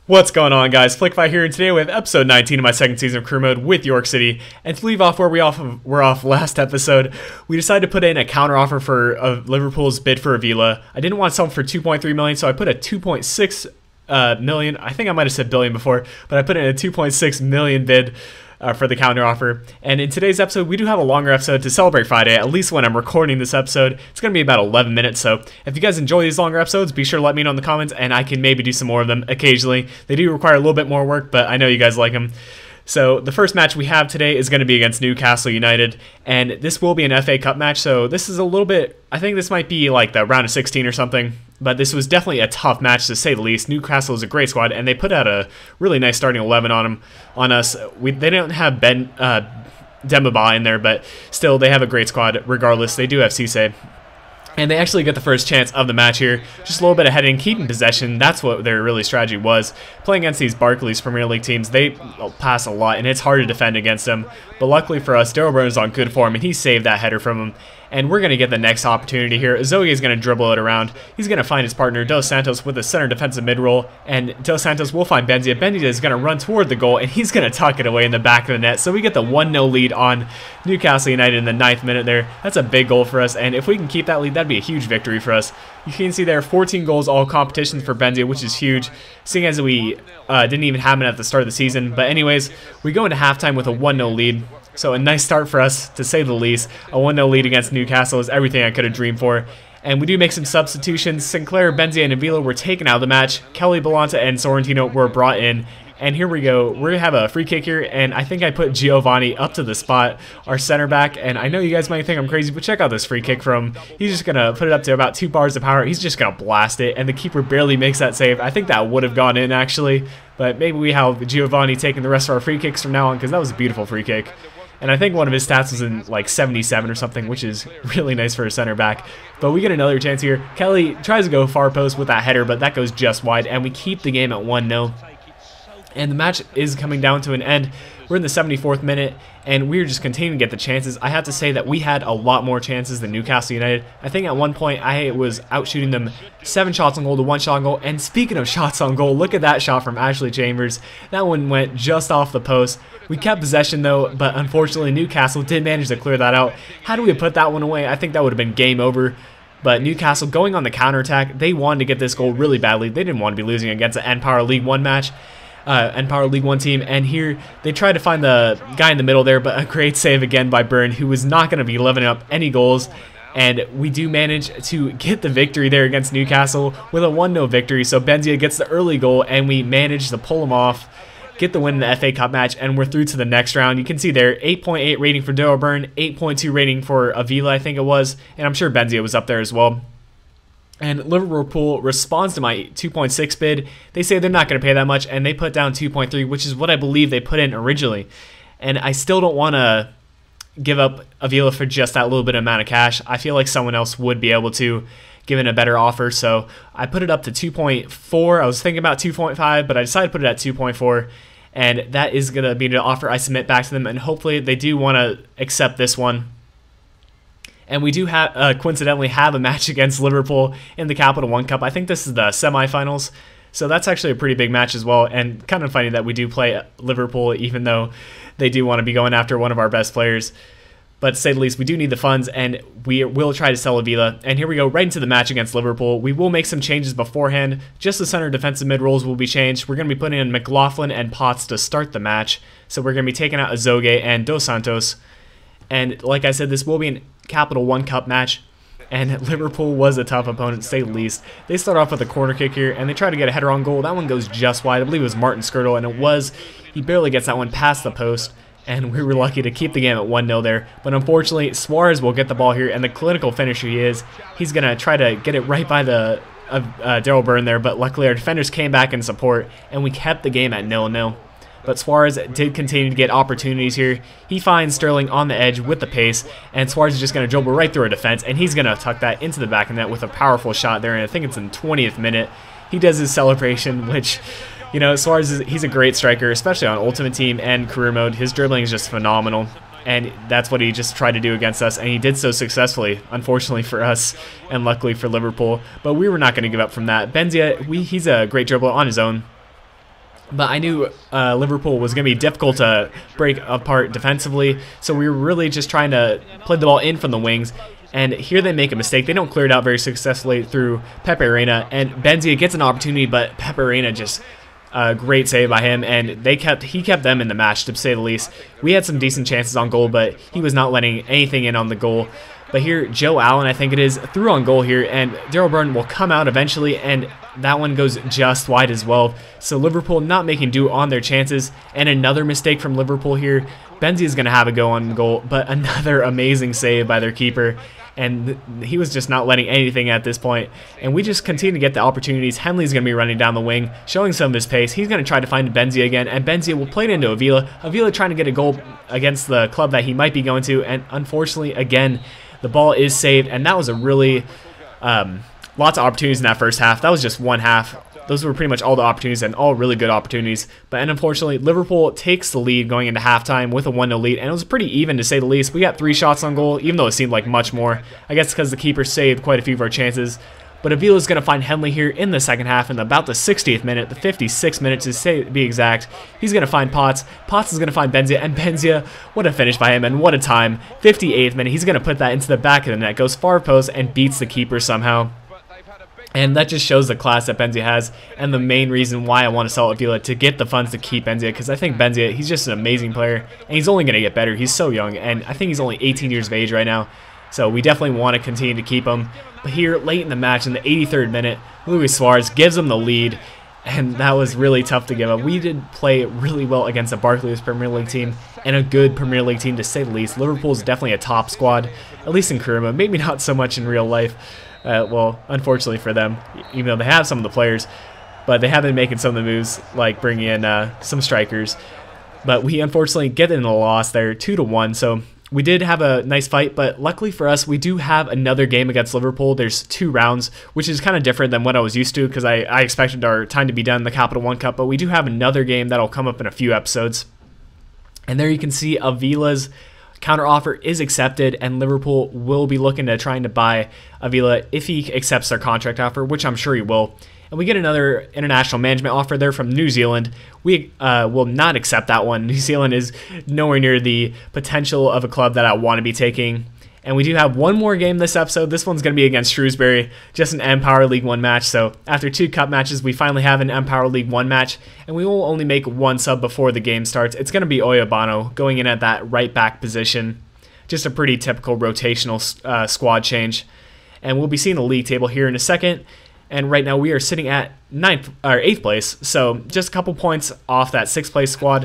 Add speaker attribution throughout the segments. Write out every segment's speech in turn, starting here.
Speaker 1: What's going on, guys? Flickify here, and today we have episode 19 of my second season of Career Mode with York City. And to leave off where we're off last episode, we decided to put in a counter offer for Liverpool's bid for Avila. I didn't want to sell him for 2.3 million, so I put a 2.6 million. I think I might have said billion before, but I put in a 2.6 million bid for the counter offer. And in today's episode, we do have a longer episode to celebrate Friday, at least when I'm recording this episode. It's going to be about 11 minutes, so if you guys enjoy these longer episodes, be sure to let me know in the comments, and I can maybe do some more of them occasionally. They do require a little bit more work, but I know you guys like them. So the first match we have today is going to be against Newcastle United, and this will be an FA Cup match, so this is a little bit, I think this might be like the round of 16 or something, but this was definitely a tough match to say the least. Newcastle is a great squad, and they put out a really nice starting 11 on us. They don't have Ben Demba in there, but still they have a great squad regardless. They do have Cisse. And they actually get the first chance of the match here. Just a little bit of heading, keeping possession. That's what their really strategy was. Playing against these Barclays Premier League teams, they pass a lot, and it's hard to defend against them. But luckily for us, Daryl Burns is on good form, and he saved that header from him. And we're going to get the next opportunity here. Zoe is going to dribble it around. He's going to find his partner, Dos Santos, with a center defensive mid-roll. And Dos Santos will find Benzia. Benzia is going to run toward the goal, and he's going to tuck it away in the back of the net. So we get the 1-0 lead on Newcastle United in the 9th minute there. That's a big goal for us. And if we can keep that lead, that'd be a huge victory for us. You can see there 14 goals, all competitions for Benzia, which is huge, seeing as we didn't even have him at the start of the season. But anyways, we go into halftime with a 1-0 lead. So a nice start for us, to say the least. A 1-0 lead against Newcastle is everything I could have dreamed for. And we do make some substitutions. Sinclair, Benzia, and Avila were taken out of the match. Kelly, Belanta, and Sorrentino were brought in. And here we go. We're going to have a free kick here, and I think I put Giovanni up to the spot, our center back. And I know you guys might think I'm crazy, but check out this free kick from him. He's just going to put it up to about 2 bars of power. He's just going to blast it, and the keeper barely makes that save. I think that would have gone in, actually. But maybe we have Giovanni taking the rest of our free kicks from now on, because that was a beautiful free kick. And I think one of his stats was in like 77 or something, which is really nice for a center back. But we get another chance here. Kelly tries to go far post with that header, but that goes just wide, and we keep the game at 1-0. And the match is coming down to an end. We're in the 74th minute, and we're just continuing to get the chances. I have to say that we had a lot more chances than Newcastle United. I think at one point I was outshooting them 7 shots on goal to 1 shot on goal. And speaking of shots on goal, look at that shot from Ashley Chambers. That one went just off the post. We kept possession though, but unfortunately Newcastle did manage to clear that out. Had we put that one away, I think that would have been game over. But Newcastle going on the counterattack, they wanted to get this goal really badly. They didn't want to be losing against an N-Power League 1 match. N-Power League 1 team, and here they tried to find the guy in the middle there, but a great save again by Byrne, who was not going to be living up any goals. And we do manage to get the victory there against Newcastle with a 1-0 victory. So Benzia gets the early goal, and we manage to pull him off, get the win in the FA Cup match, and we're through to the next round. You can see there 8.8 rating for Daryl Byrne, 8.2 rating for Avila, I think it was, and I'm sure Benzia was up there as well. And Liverpool responds to my 2.6 bid. They say they're not going to pay that much, and they put down 2.3, which is what I believe they put in originally. And I still don't want to give up Avila for just that little bit of amount of cash. I feel like someone else would be able to give in a better offer, so I put it up to 2.4. I was thinking about 2.5, but I decided to put it at 2.4, and that is going to be the offer I submit back to them, and hopefully they do want to accept this one. And we do have coincidentally have a match against Liverpool in the Capital One Cup. I think this is the semifinals, so that's actually a pretty big match as well. And kind of funny that we do play Liverpool, even though they do want to be going after one of our best players. But to say the least, we do need the funds, and we will try to sell Avila. And here we go, right into the match against Liverpool. We will make some changes beforehand. Just the center defensive mid roles will be changed. We're going to be putting in McLaughlin and Potts to start the match. So we're going to be taking out Azogue and Dos Santos. And like I said, this will be an Capital One Cup match, and Liverpool was a tough opponent, to say the least. They start off with a corner kick here, and they try to get a header on goal. That one goes just wide. I believe it was Martin Skirtle, and he barely gets that one past the post, and we were lucky to keep the game at 1-0 there. But unfortunately, Suarez will get the ball here, and the clinical finisher he is, he's going to try to get it right by the Daryl Byrne there, but luckily our defenders came back in support, and we kept the game at 0-0. But Suarez did continue to get opportunities here. He finds Sterling on the edge with the pace, and Suarez is just going to dribble right through a defense, and he's going to tuck that into the back of the net with a powerful shot there, and I think it's in the 20th minute. He does his celebration, which, you know, Suarez, he's a great striker, especially on Ultimate Team and Career Mode. His dribbling is just phenomenal. And that's what he just tried to do against us, and he did so successfully, unfortunately for us, and luckily for Liverpool. But we were not going to give up from that. Benzia, he's a great dribbler on his own. But I knew Liverpool was going to be difficult to break apart defensively, so we were really just trying to play the ball in from the wings. And here they make a mistake. They don't clear it out very successfully through Pepe Reina, and Benzia gets an opportunity, but Pepe Reina just great save by him, and he kept them in the match, to say the least. We had some decent chances on goal, but he was not letting anything in on the goal. But here, Joe Allen, I think it is, threw on goal here, and Daryl Burton will come out eventually, and that one goes just wide as well. So Liverpool not making do on their chances, and another mistake from Liverpool here. Benzia is going to have a go on goal, but another amazing save by their keeper. And he was just not letting anything at this point. And we just continue to get the opportunities. Henley's going to be running down the wing, showing some of his pace. He's going to try to find Benzia again, and Benzia will play it into Avila. Avila trying to get a goal against the club that he might be going to, and unfortunately, again, the ball is saved, and that was a really lots of opportunities in that first half. That was just one half. Those were pretty much all the opportunities, and all really good opportunities. But unfortunately, Liverpool takes the lead going into halftime with a 1-0 lead, and it was pretty even, to say the least. We got 3 shots on goal, even though it seemed like much more. I guess because the keeper saved quite a few of our chances. But Avila is going to find Henley here in the second half, in about the 60th minute, the 56th minute to be exact. He's going to find Potts. Potts is going to find Benzia, and Benzia, what a finish by him, and what a time. 58th minute, he's going to put that into the back of the net, goes far post, and beats the keeper somehow. And that just shows the class that Benzia has, and the main reason why I want to sell Avila, to get the funds to keep Benzia, because I think Benzia, he's just an amazing player, and he's only going to get better. He's so young, and I think he's only 18 years of age right now, so we definitely want to continue to keep him. But here, late in the match, in the 83rd minute, Luis Suarez gives him the lead, and that was really tough to give up. We did play really well against a Barclays Premier League team, and a good Premier League team, to say the least. Liverpool's definitely a top squad, at least in career mode, maybe not so much in real life. Well, unfortunately for them, even though they have some of the players, but they have been making some of the moves, like bringing in some strikers. But we unfortunately get in a loss there, 2-1. So we did have a nice fight, but luckily for us, we do have another game against Liverpool. There's 2 rounds, which is kind of different than what I was used to, because I expected our time to be done in the Capital One Cup. But we do have another game that'll come up in a few episodes. And there you can see Avila's counter offer is accepted, and Liverpool will be looking to trying to buy Avila if he accepts their contract offer, which I'm sure he will. And we get another international management offer there from New Zealand. We will not accept that one. New Zealand is nowhere near the potential of a club that I want to be taking. And we do have one more game this episode. This one's going to be against Shrewsbury, just an Empower League 1 match. So after 2 cup matches, we finally have an Empower League 1 match, and we will only make 1 sub before the game starts. It's going to be Oyabano going in at that right back position. Just a pretty typical rotational squad change. And we'll be seeing the league table here in a second. And right now we are sitting at 8th place. So just a couple points off that 6th place squad,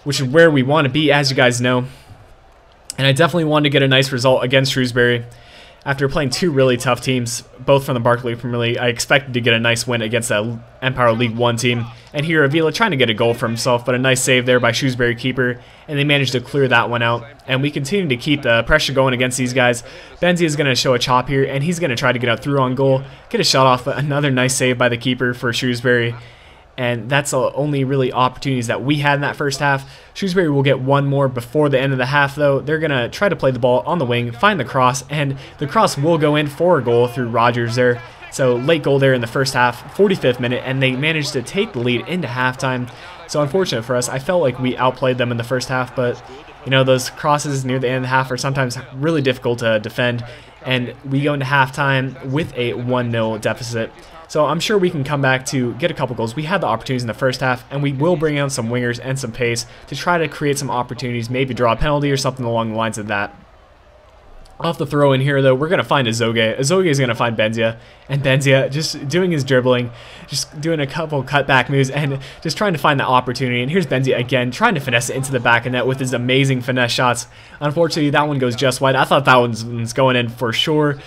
Speaker 1: which is where we want to be, as you guys know. And I definitely wanted to get a nice result against Shrewsbury. After playing 2 really tough teams, both from the Barclays Premier League, I expected to get a nice win against that Empower League 1 team. And here, Avila trying to get a goal for himself, but a nice save there by Shrewsbury keeper, and they managed to clear that one out. And we continue to keep the pressure going against these guys. Benzia is going to show a chop here, and he's going to try to get out through on goal, get a shot off, but another nice save by the keeper for Shrewsbury. And that's the only really opportunities that we had in that first half. Shrewsbury will get 1 more before the end of the half, though. They're going to try to play the ball on the wing, find the cross, and the cross will go in for a goal through Rogers there. So late goal there in the first half, 45th minute, and they managed to take the lead into halftime. So unfortunate for us. I felt like we outplayed them in the first half, but you know, those crosses near the end of the half are sometimes really difficult to defend, and we go into halftime with a 1-0 deficit. So I'm sure we can come back to get a couple goals. We had the opportunities in the first half, and we will bring out some wingers and some pace to try to create some opportunities, maybe draw a penalty or something along the lines of that. Off the throw in here, though, we're going to find Azogue. Azogue is going to find Benzia, and Benzia just doing his dribbling, just doing a couple cutback moves, and just trying to find the opportunity. And here's Benzia again, trying to finesse it into the back of net with his amazing finesse shots. Unfortunately, that one goes just wide. I thought that one's going in for sure,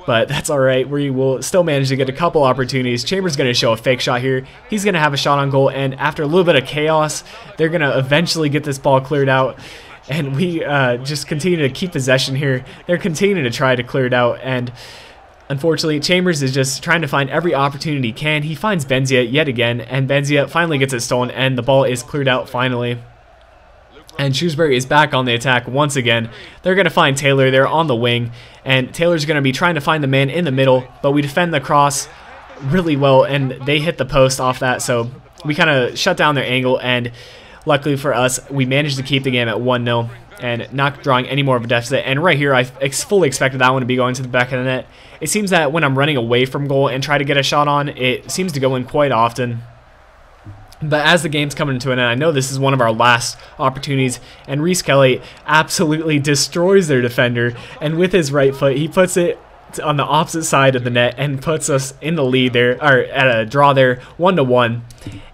Speaker 1: but that's all right. We will still manage to get a couple opportunities. Chambers going to show a fake shot here. He's going to have a shot on goal, and after a little bit of chaos, they're going to eventually get this ball cleared out. And we just continue to keep possession here. They're continuing to try to clear it out, and unfortunately, Chambers is just trying to find every opportunity he can. He finds Benzia yet again, and Benzia finally gets it stolen, and the ball is cleared out finally. And Shrewsbury is back on the attack once again. They're going to find Taylor there on the wing, and Taylor's going to be trying to find the man in the middle, but we defend the cross really well, and they hit the post off that, so we kind of shut down their angle, and luckily for us, we managed to keep the game at 1-0 and not drawing any more of a deficit. And right here, I fully expected that one to be going to the back of the net. It seems that when I'm running away from goal and try to get a shot on, it seems to go in quite often. But as the game's coming to an end, I know this is one of our last opportunities, and Reece Kelly absolutely destroys their defender, and with his right foot, he puts it on the opposite side of the net and puts us in the lead there, or at a draw there, 1-1.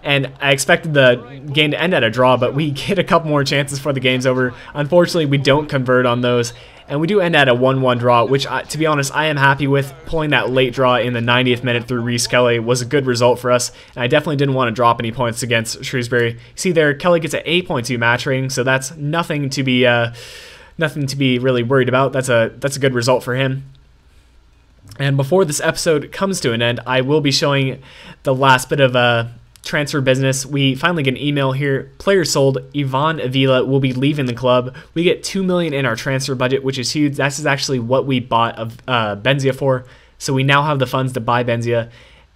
Speaker 1: And I expected the game to end at a draw, but we get a couple more chances before the game's over. Unfortunately, we don't convert on those, and we do end at a 1-1 draw, which, to be honest, I am happy with. Pulling that late draw in the 90th minute through Reece Kelly was a good result for us, and I definitely didn't want to drop any points against Shrewsbury. You see there, Kelly gets an 8.2 match rating, so that's nothing to be really worried about. That's a good result for him. And before this episode comes to an end, I will be showing the last bit of transfer business. We finally get an email here. Player sold. Ivan Avila will be leaving the club. We get $2 million in our transfer budget, which is huge. This is actually what we bought of Benzia for. So we now have the funds to buy Benzia.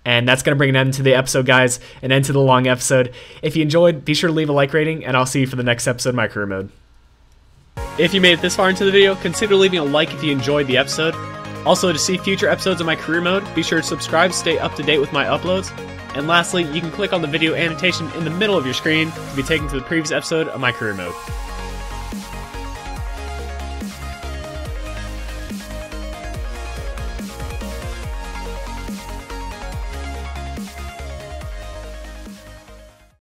Speaker 1: And that's going to bring an end to the episode, guys. An end to the long episode. If you enjoyed, be sure to leave a like rating, and I'll see you for the next episode of my career mode. If you made it this far into the video, consider leaving a like if you enjoyed the episode. Also, to see future episodes of my career mode, be sure to subscribe to stay up to date with my uploads. And lastly, you can click on the video annotation in the middle of your screen to be taken to the previous episode of my career mode.